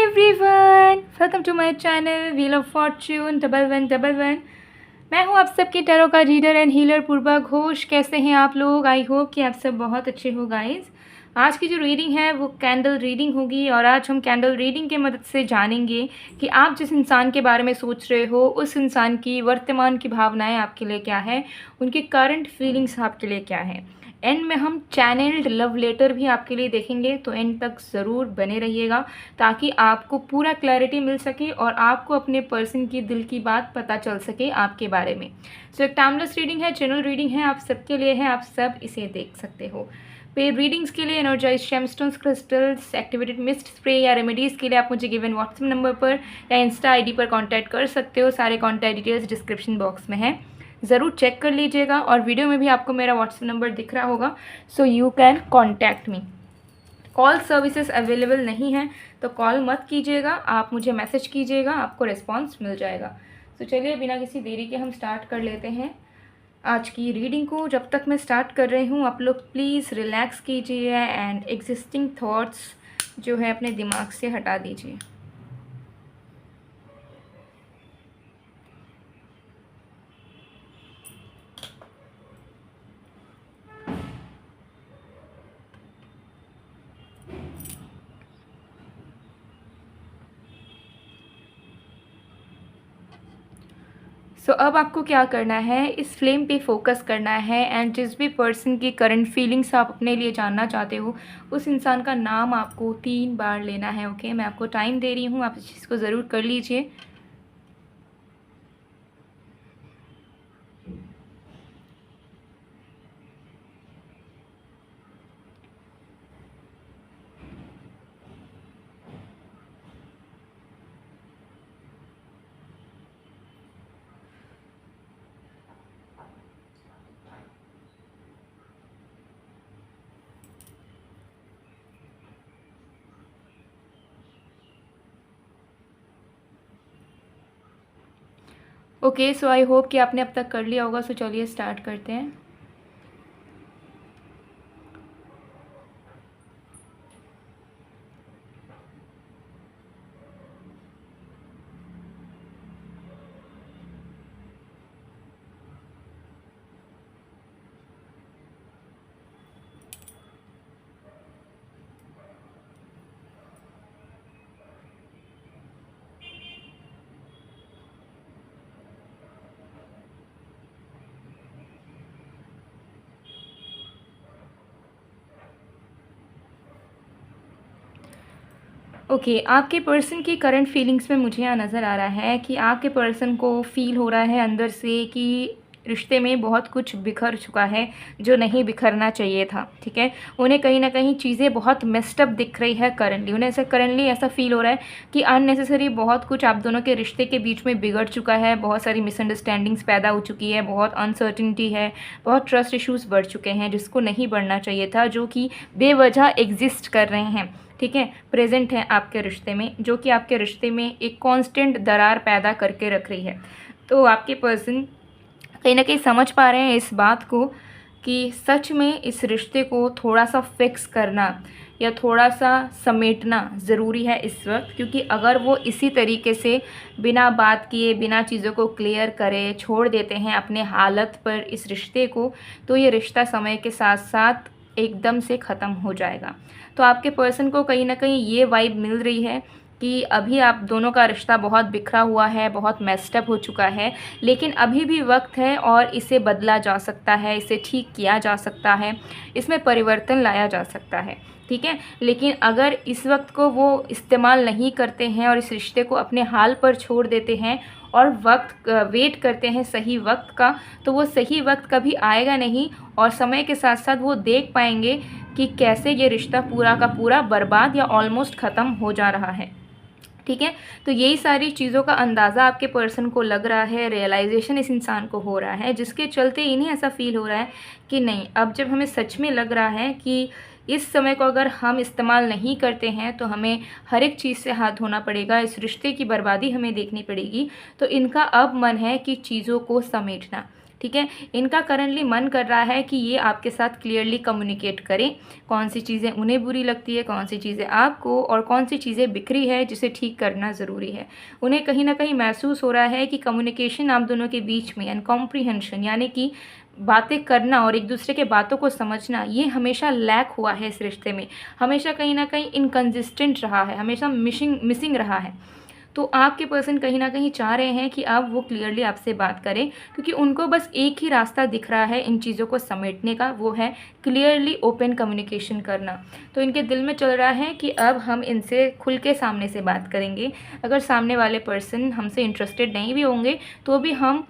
Everyone, welcome to my channel wheel of fortune 1111। मैं हूं आप सबकी टैरो का reader and healer Purva Ghosh. कैसे हैं आप लोग? आई होप कि आप सब बहुत अच्छे हो गाइस। आज की जो रीडिंग है वो कैंडल रीडिंग होगी और आज हम कैंडल रीडिंग की मदद से जानेंगे कि आप जिस इंसान के बारे में सोच रहे हो उस इंसान की वर्तमान की भावनाएं आपके लिए क्या है, उनकी करंट फीलिंग्स आपके लिए क्या है। एंड में हम चैनल्ड लव लेटर भी आपके लिए देखेंगे, तो एंड तक ज़रूर बने रहिएगा ताकि आपको पूरा क्लैरिटी मिल सके और आपको अपने पर्सन की दिल की बात पता चल सके आपके बारे में। सो एक टाइमलेस रीडिंग है, चैनल रीडिंग है, आप सबके लिए है, आप सब इसे देख सकते हो। पेड रीडिंग्स के लिए energize gemstones, crystals, activated mist spray या रेमेडीज़ के लिए आप मुझे गिवन व्हाट्सएप नंबर पर या इंस्टा आईडी पर कांटेक्ट कर सकते हो। सारे कांटेक्ट डिटेल्स डिस्क्रिप्शन बॉक्स में है, ज़रूर चेक कर लीजिएगा। और वीडियो में भी आपको मेरा व्हाट्सएप नंबर दिख रहा होगा, so you can contact me. Call services available नहीं है तो कॉल मत कीजिएगा, आप मुझे मैसेज कीजिएगा, आपको रिस्पॉन्स मिल जाएगा। तो चलिए बिना किसी देरी के हम स्टार्ट कर लेते हैं आज की रीडिंग को। जब तक मैं स्टार्ट कर रही हूँ आप लोग प्लीज़ रिलैक्स कीजिए एंड एग्जिस्टिंग थॉट्स जो है अपने दिमाग से हटा दीजिए। सो अब आपको क्या करना है, इस फ्लेम पे फोकस करना है एंड जिस भी पर्सन की करंट फीलिंग्स आप अपने लिए जानना चाहते हो उस इंसान का नाम आपको 3 बार लेना है। ओके, मैं आपको टाइम दे रही हूँ, आप इस चीज़ को ज़रूर कर लीजिए। ओके, सो आई होप कि आपने अब तक कर लिया होगा। सो चलिए स्टार्ट करते हैं। ओके, आपके पर्सन की करंट फीलिंग्स में मुझे यहाँ नज़र आ रहा है कि आपके पर्सन को फील हो रहा है अंदर से कि रिश्ते में बहुत कुछ बिखर चुका है जो नहीं बिखरना चाहिए था। ठीक है, उन्हें कहीं ना कहीं चीज़ें बहुत मेस्टअप दिख रही है करंटली। उन्हें ऐसा फील हो रहा है कि अननेसेसरी बहुत कुछ आप दोनों के रिश्ते के बीच में बिगड़ चुका है, बहुत सारी मिसअंडरस्टैंडिंग्स पैदा हो चुकी है, बहुत अनसर्टिनिटी है, बहुत ट्रस्ट इश्यूज़ बढ़ चुके हैं जिसको नहीं बढ़ना चाहिए था, जो कि बेवजह एग्जिस्ट कर रहे हैं। ठीक है, प्रेजेंट है आपके रिश्ते में, जो कि आपके रिश्ते में एक कांस्टेंट दरार पैदा करके रख रही है। तो आपके पर्सन कहीं ना कहीं समझ पा रहे हैं इस बात को कि सच में इस रिश्ते को थोड़ा सा फिक्स करना या थोड़ा सा समेटना ज़रूरी है इस वक्त, क्योंकि अगर वो इसी तरीके से बिना बात किए, बिना चीज़ों को क्लियर करे छोड़ देते हैं अपने हालत पर इस रिश्ते को, तो ये रिश्ता समय के साथ साथ एकदम से ख़त्म हो जाएगा। तो आपके पर्सन को कहीं ना कहीं ये वाइब मिल रही है कि अभी आप दोनों का रिश्ता बहुत बिखरा हुआ है, बहुत मेस्टअप हो चुका है, लेकिन अभी भी वक्त है और इसे बदला जा सकता है, इसे ठीक किया जा सकता है, इसमें परिवर्तन लाया जा सकता है। ठीक है, लेकिन अगर इस वक्त को वो इस्तेमाल नहीं करते हैं और इस रिश्ते को अपने हाल पर छोड़ देते हैं और वक्त वेट करते हैं सही वक्त का, तो वो सही वक्त कभी आएगा नहीं और समय के साथ साथ वो देख पाएंगे कि कैसे ये रिश्ता पूरा का पूरा बर्बाद या ऑलमोस्ट ख़त्म हो जा रहा है। ठीक है, तो यही सारी चीज़ों का अंदाज़ा आपके पर्सन को लग रहा है, रियलाइजेशन इस इंसान को हो रहा है, जिसके चलते इन्हें ऐसा फील हो रहा है कि नहीं, अब जब हमें सच में लग रहा है कि इस समय को अगर हम इस्तेमाल नहीं करते हैं तो हमें हर एक चीज़ से हाथ धोना पड़ेगा, इस रिश्ते की बर्बादी हमें देखनी पड़ेगी। तो इनका अब मन है कि चीज़ों को समेटना, ठीक है। इनका करंटली मन कर रहा है कि ये आपके साथ क्लियरली कम्युनिकेट करें, कौन सी चीज़ें उन्हें बुरी लगती है, कौन सी चीज़ें आपको, और कौन सी चीज़ें बिखरी है जिसे ठीक करना ज़रूरी है। उन्हें कहीं ना कहीं महसूस हो रहा है कि कम्युनिकेशन आप दोनों के बीच में एंड कॉम्प्रीहेंशन यानी कि बातें करना और एक दूसरे के बातों को समझना, ये हमेशा लैक हुआ है इस रिश्ते में, हमेशा कहीं ना कहीं इनकंसिस्टेंट रहा है, हमेशा मिसिंग रहा है। तो आपके पर्सन कहीं ना कहीं चाह रहे हैं कि अब वो क्लियरली आपसे बात करें, क्योंकि उनको बस एक ही रास्ता दिख रहा है इन चीज़ों को समेटने का, वो है क्लियरली ओपन कम्युनिकेशन करना। तो इनके दिल में चल रहा है कि अब हम इनसे खुल के सामने से बात करेंगे। अगर सामने वाले पर्सन हमसे इंटरेस्टेड नहीं भी होंगे तो भी हम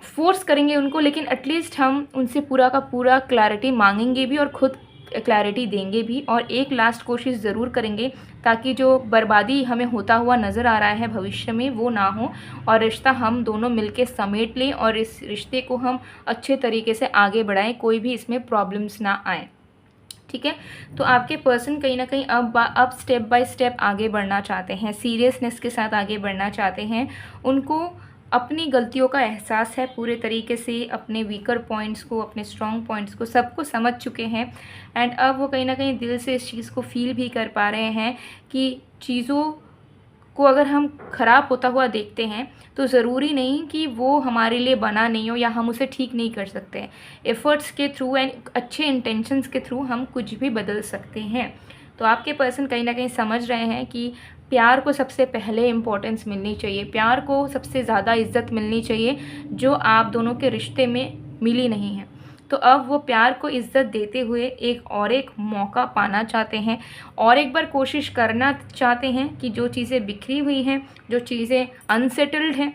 फोर्स करेंगे उनको, लेकिन एटलीस्ट हम उनसे पूरा का पूरा क्लैरिटी मांगेंगे भी और खुद क्लैरिटी देंगे भी, और एक लास्ट कोशिश ज़रूर करेंगे ताकि जो बर्बादी हमें होता हुआ नज़र आ रहा है भविष्य में वो ना हो, और रिश्ता हम दोनों मिलके समेट लें और इस रिश्ते को हम अच्छे तरीके से आगे बढ़ाएं, कोई भी इसमें प्रॉब्लम्स ना आए। ठीक है। तो आपके पर्सन कहीं ना कहीं अब स्टेप बाय स्टेप आगे बढ़ना चाहते हैं, सीरियसनेस के साथ आगे बढ़ना चाहते हैं। उनको अपनी गलतियों का एहसास है पूरे तरीके से, अपने वीकर पॉइंट्स को, अपने स्ट्रॉन्ग पॉइंट्स को सबको समझ चुके हैं। एंड अब वो कहीं ना कहीं दिल से इस चीज़ को फील भी कर पा रहे हैं कि चीज़ों को अगर हम ख़राब होता हुआ देखते हैं तो ज़रूरी नहीं कि वो हमारे लिए बना नहीं हो या हम उसे ठीक नहीं कर सकते हैं। एफ़र्ट्स के थ्रू एंड अच्छे इंटेंशंस के थ्रू हम कुछ भी बदल सकते हैं। तो आपके पर्सन कहीं ना कहीं समझ रहे हैं कि प्यार को सबसे पहले इम्पोर्टेंस मिलनी चाहिए, प्यार को सबसे ज़्यादा इज्जत मिलनी चाहिए जो आप दोनों के रिश्ते में मिली नहीं है। तो अब वो प्यार को इज्जत देते हुए एक मौका पाना चाहते हैं, और एक बार कोशिश करना चाहते हैं कि जो चीज़ें बिखरी हुई हैं, जो चीज़ें अनसेटल्ड हैं,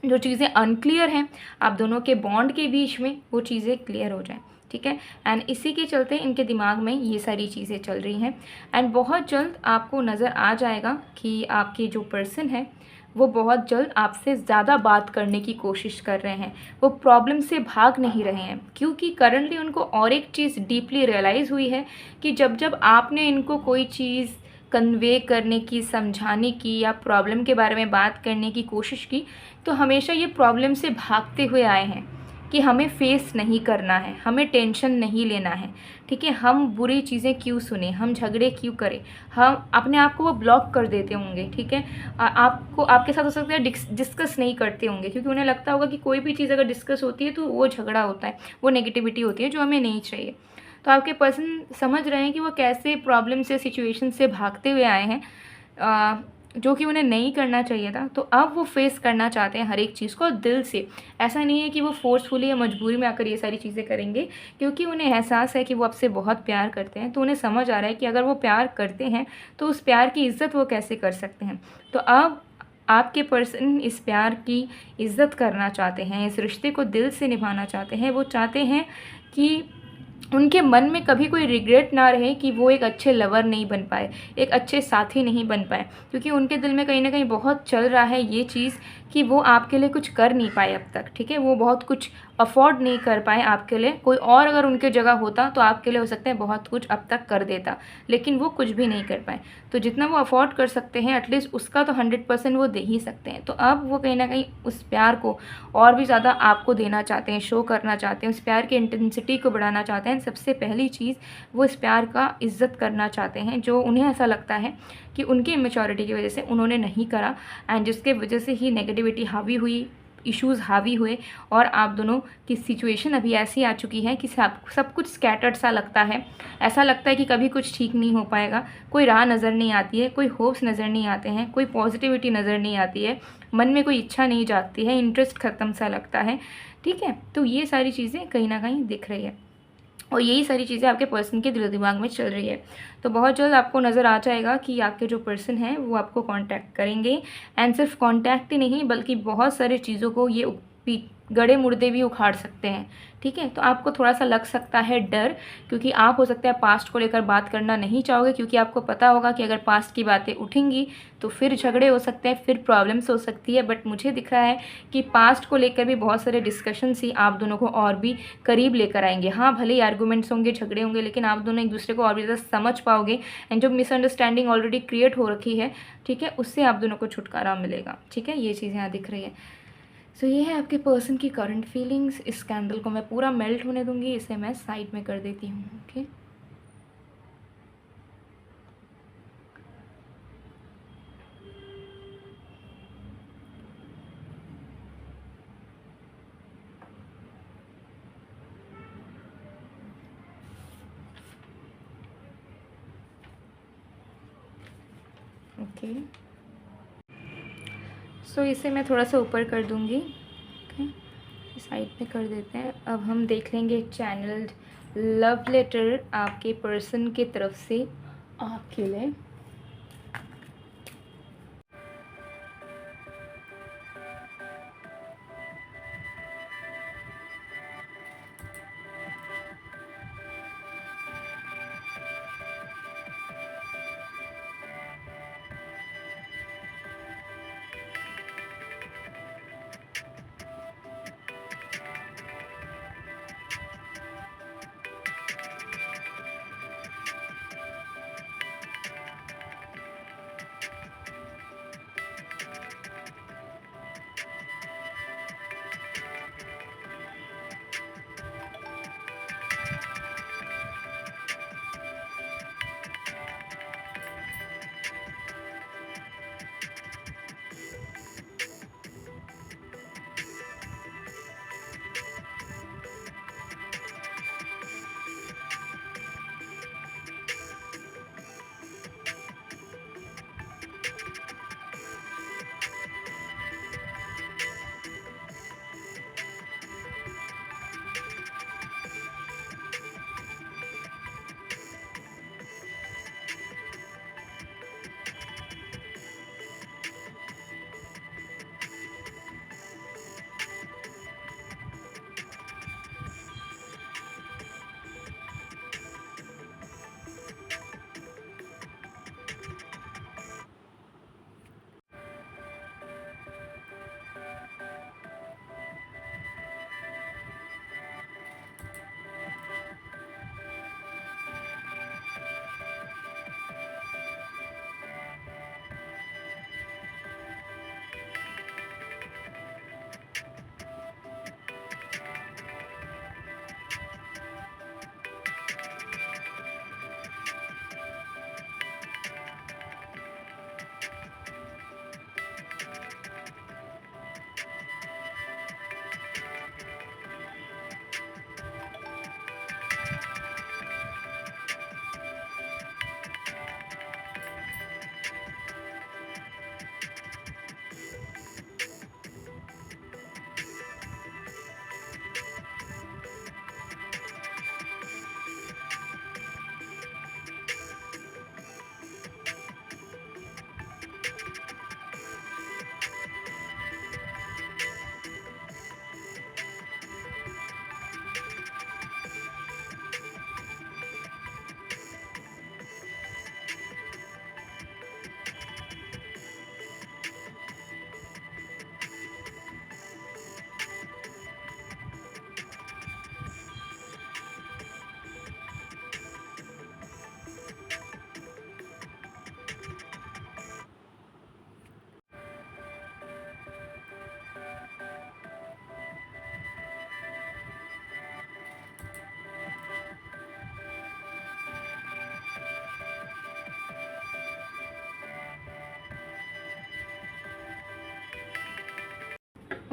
जो चीज़ें अनक्लियर हैं आप दोनों के बॉन्ड के बीच में, वो चीज़ें क्लियर हो जाएं। ठीक है। एंड इसी के चलते इनके दिमाग में ये सारी चीज़ें चल रही हैं। एंड बहुत जल्द आपको नज़र आ जाएगा कि आपके जो पर्सन है वो बहुत जल्द आपसे ज़्यादा बात करने की कोशिश कर रहे हैं, वो प्रॉब्लम से भाग नहीं रहे हैं, क्योंकि करंटली उनको और एक चीज़ डीपली रियलाइज़ हुई है कि जब जब आपने इनको कोई चीज़ कन्वे करने की, समझाने की या प्रॉब्लम के बारे में बात करने की कोशिश की, तो हमेशा ये प्रॉब्लम से भागते हुए आए हैं कि हमें फेस नहीं करना है, हमें टेंशन नहीं लेना है। ठीक है। हम बुरी चीज़ें क्यों सुने, हम झगड़े क्यों करें, हम अपने आप को वो ब्लॉक कर देते होंगे। ठीक है। आपको आपके साथ हो सकता है डिस्कस नहीं करते होंगे, क्योंकि उन्हें लगता होगा कि कोई भी चीज़ अगर डिस्कस होती है तो वो झगड़ा होता है, वो नेगेटिविटी होती है जो हमें नहीं चाहिए। तो आपके पर्सन समझ रहे हैं कि वो कैसे प्रॉब्लम से, सिचुएशन से भागते हुए आए हैं, जो कि उन्हें नहीं करना चाहिए था। तो अब वो फेस करना चाहते हैं हर एक चीज़ को दिल से। ऐसा नहीं है कि वो फोर्सफुली या मजबूरी में आकर ये सारी चीज़ें करेंगे, क्योंकि उन्हें एहसास है कि वो आपसे बहुत प्यार करते हैं। तो उन्हें समझ आ रहा है कि अगर वो प्यार करते हैं तो उस प्यार की इज़्ज़त वो कैसे कर सकते हैं। तो अब आपके पर्सन इस प्यार की इज़्ज़त करना चाहते हैं, इस रिश्ते को दिल से निभाना चाहते हैं। वो चाहते हैं कि उनके मन में कभी कोई रिग्रेट ना रहे कि वो एक अच्छे लवर नहीं बन पाए, एक अच्छे साथी नहीं बन पाए, क्योंकि उनके दिल में कहीं ना कहीं बहुत चल रहा है ये चीज़ कि वो आपके लिए कुछ कर नहीं पाए अब तक। ठीक है। वो बहुत कुछ अफोर्ड नहीं कर पाए आपके लिए। कोई और अगर उनके जगह होता तो आपके लिए हो सकता है बहुत कुछ अब तक कर देता, लेकिन वो कुछ भी नहीं कर पाए। तो जितना वो अफोर्ड कर सकते हैं एटलीस्ट उसका तो 100% वो दे ही सकते हैं। तो अब वो कहीं ना कहीं उस प्यार को और भी ज़्यादा आपको देना चाहते हैं, शो करना चाहते हैं, उस प्यार की इंटेंसिटी को बढ़ाना चाहते हैं। सबसे पहली चीज़ वो इस प्यार का इज़्ज़त करना चाहते हैं, जो उन्हें ऐसा लगता है कि उनकी इमेच्योरिटी की वजह से उन्होंने नहीं करा, एंड जिसके वजह से ही नेगेटिविटी हावी हुई, इश्यूज़ हावी हुए, और आप दोनों की सिचुएशन अभी ऐसी आ चुकी है कि सब कुछ स्कैटर्ड सा लगता है। ऐसा लगता है कि कभी कुछ ठीक नहीं हो पाएगा, कोई राह नज़र नहीं आती है, कोई होप्स नज़र नहीं आते हैं, कोई पॉजिटिविटी नज़र नहीं आती है, मन में कोई इच्छा नहीं जागती है, इंटरेस्ट ख़त्म सा लगता है। ठीक है। तो ये सारी चीज़ें कहीं ना कहीं दिख रही है, और यही सारी चीज़ें आपके पर्सन के दिल दिमाग में चल रही है। तो बहुत जल्द आपको नज़र आ जाएगा कि आपके जो पर्सन हैं वो आपको कांटेक्ट करेंगे, एंड सिर्फ कांटेक्ट ही नहीं बल्कि बहुत सारी चीज़ों को ये गड़े मुर्दे भी उखाड़ सकते हैं। ठीक है। तो आपको थोड़ा सा लग सकता है डर, क्योंकि आप हो सकता है पास्ट को लेकर बात करना नहीं चाहोगे, क्योंकि आपको पता होगा कि अगर पास्ट की बातें उठेंगी तो फिर झगड़े हो सकते हैं, फिर प्रॉब्लम्स हो सकती है। बट मुझे दिख रहा है कि पास्ट को लेकर भी बहुत सारे डिस्कशंस ही आप दोनों को और भी करीब लेकर आएंगे। हाँ, भले ही आर्गूमेंट्स होंगे, झगड़े होंगे, लेकिन आप दोनों एक दूसरे को और भी ज़्यादा समझ पाओगे, एंड जो मिसअंडरस्टैंडिंग ऑलरेडी क्रिएट हो रखी है, ठीक है, उससे आप दोनों को छुटकारा मिलेगा। ठीक है। ये चीज़ें यहाँ दिख रही है। सो ये है आपके पर्सन की करंट फीलिंग्स। इस कैंडल को मैं पूरा मेल्ट होने दूंगी, इसे मैं साइड में कर देती हूँ। Okay, okay. सो इसे मैं थोड़ा सा ऊपर कर दूंगी। ओके, साइड में कर देते हैं। अब हम देख लेंगे चैनल्ड लव लेटर आपके पर्सन की तरफ से आपके लिए।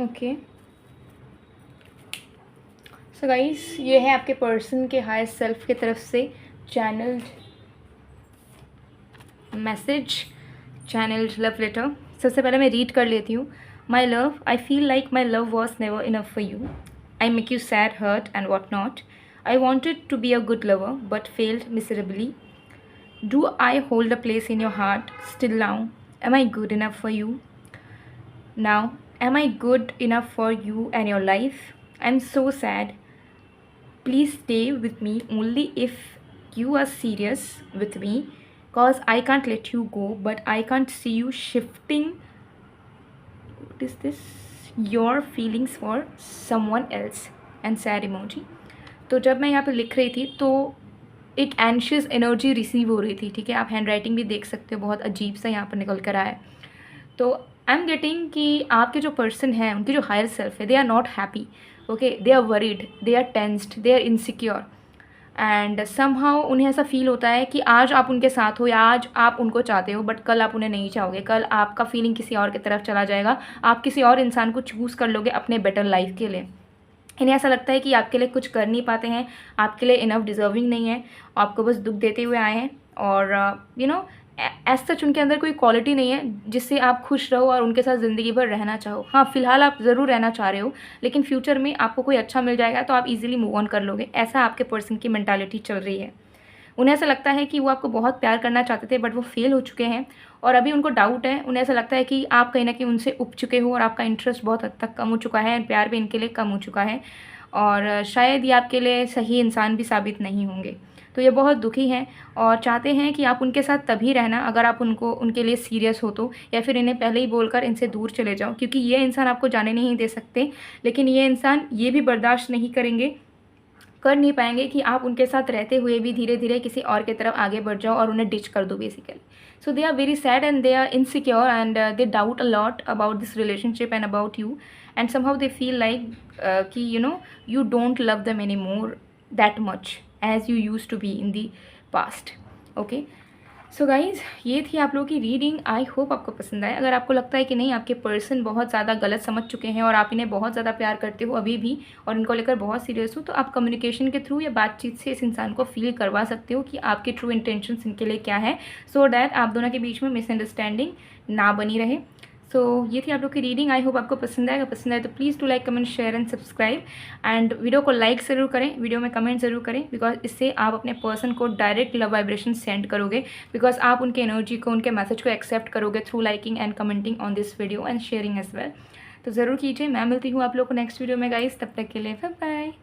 ओके, सो गाइस ये है आपके पर्सन के हायर सेल्फ की तरफ से channeled message, channeled love letter. सबसे पहले मैं रीड कर लेती हूँ। My love, I feel like my love was never enough for you. I make you sad, hurt and what not. I wanted to be a good lover but failed miserably. Do I hold a place in your heart still now? Am I good enough for you? Now, am I good enough for you and your life? I'm so sad. Please stay with me only if you are serious with me, cause I can't let you go, but I can't see you shifting. What is this? Your feelings for someone else and sad emoji. तो जब मैं यहाँ पे लिख रही थी तो एक एंशियस एनर्जी रिसीव हो रही थी, ठीक है। आप हैंड राइटिंग भी देख सकते हो, बहुत अजीब सा यहाँ पर निकल कर आया है। तो आई एम गेटिंग कि आपके जो पर्सन है, उनकी जो हायर सेल्फ है, they are not happy, okay, they are worried, they are tensed, they are insecure, and somehow उन्हें ऐसा फील होता है कि आज आप उनके साथ हो या आज आप उनको चाहते हो, बट कल आप उन्हें नहीं चाहोगे, कल आपका फीलिंग किसी और की तरफ चला जाएगा, आप किसी और इंसान को चूज़ कर लोगे अपने बेटर लाइफ के लिए। इन्हें ऐसा लगता है कि आपके लिए कुछ कर नहीं पाते हैं, आपके लिए इनफ डिज़र्विंग नहीं है, आपको बस दुख देते हुए आए हैं, और यू नो एज सच उनके अंदर कोई क्वालिटी नहीं है जिससे आप खुश रहो और उनके साथ ज़िंदगी भर रहना चाहो। हाँ, फ़िलहाल आप ज़रूर रहना चाह रहे हो, लेकिन फ्यूचर में आपको कोई अच्छा मिल जाएगा तो आप इजीली मूव ऑन कर लोगे, ऐसा आपके पर्सन की मेंटालिटी चल रही है। उन्हें ऐसा लगता है कि वो आपको बहुत प्यार करना चाहते थे, बट वो फेल हो चुके हैं, और अभी उनको डाउट है, उन्हें ऐसा लगता है कि आप कहीं ना कहीं उनसे उब चुके हो और आपका इंटरेस्ट बहुत हद तक कम हो चुका है, प्यार भी इनके लिए कम हो चुका है, और शायद ये आपके लिए सही इंसान भी साबित नहीं होंगे। तो ये बहुत दुखी हैं और चाहते हैं कि आप उनके साथ तभी रहना अगर आप उनके लिए सीरियस हो तो, या फिर इन्हें पहले ही बोलकर इनसे दूर चले जाओ, क्योंकि ये इंसान आपको जाने नहीं दे सकते, लेकिन ये इंसान ये भी बर्दाश्त नहीं करेंगे, कर नहीं पाएंगे कि आप उनके साथ रहते हुए भी धीरे धीरे किसी और की तरफ आगे बढ़ जाओ और उन्हें डिच कर दो basically. So they are very sad and they are insecure and they doubt a lot about this relationship and about you, and somehow they feel like कि you don't love them anymore that much as you used to be in the past. Okay, so guys, ये थी आप लोगों की reading. I hope आपको पसंद आए। अगर आपको लगता है कि नहीं, आपके पर्सन बहुत ज़्यादा गलत समझ चुके हैं और आप इन्हें बहुत ज़्यादा प्यार करते हो अभी भी और इनको लेकर बहुत सीरियस हो, तो आप कम्युनिकेशन के थ्रू या बातचीत से इस इंसान को फील करवा सकते हो कि आपके ट्रू इंटेंशंस इनके लिए क्या है, सो डैट आप दोनों के बीच में मिसअंडरस्टैंडिंग ना बनी रहे। सो ये थी आप लोग की रीडिंग। आई होप आपको पसंद आएगा। पसंद आए तो please to like, comment, share and subscribe, and video को लाइक ज़रूर करें, वीडियो में कमेंट ज़रूर करें, बिकॉज इससे आप अपने पर्सन को डायरेक्ट लव वाइब्रेशन सेंड करोगे, बिकॉज आप उनके एनर्जी को, उनके मैसेज को एक्सेप्ट करोगे through liking and commenting on this video and sharing as well. तो ज़रूर कीजिए। मैं मिलती हूँ आप लोग को नेक्स्ट वीडियो में गाइस, तब तक के लिए बाय बाय।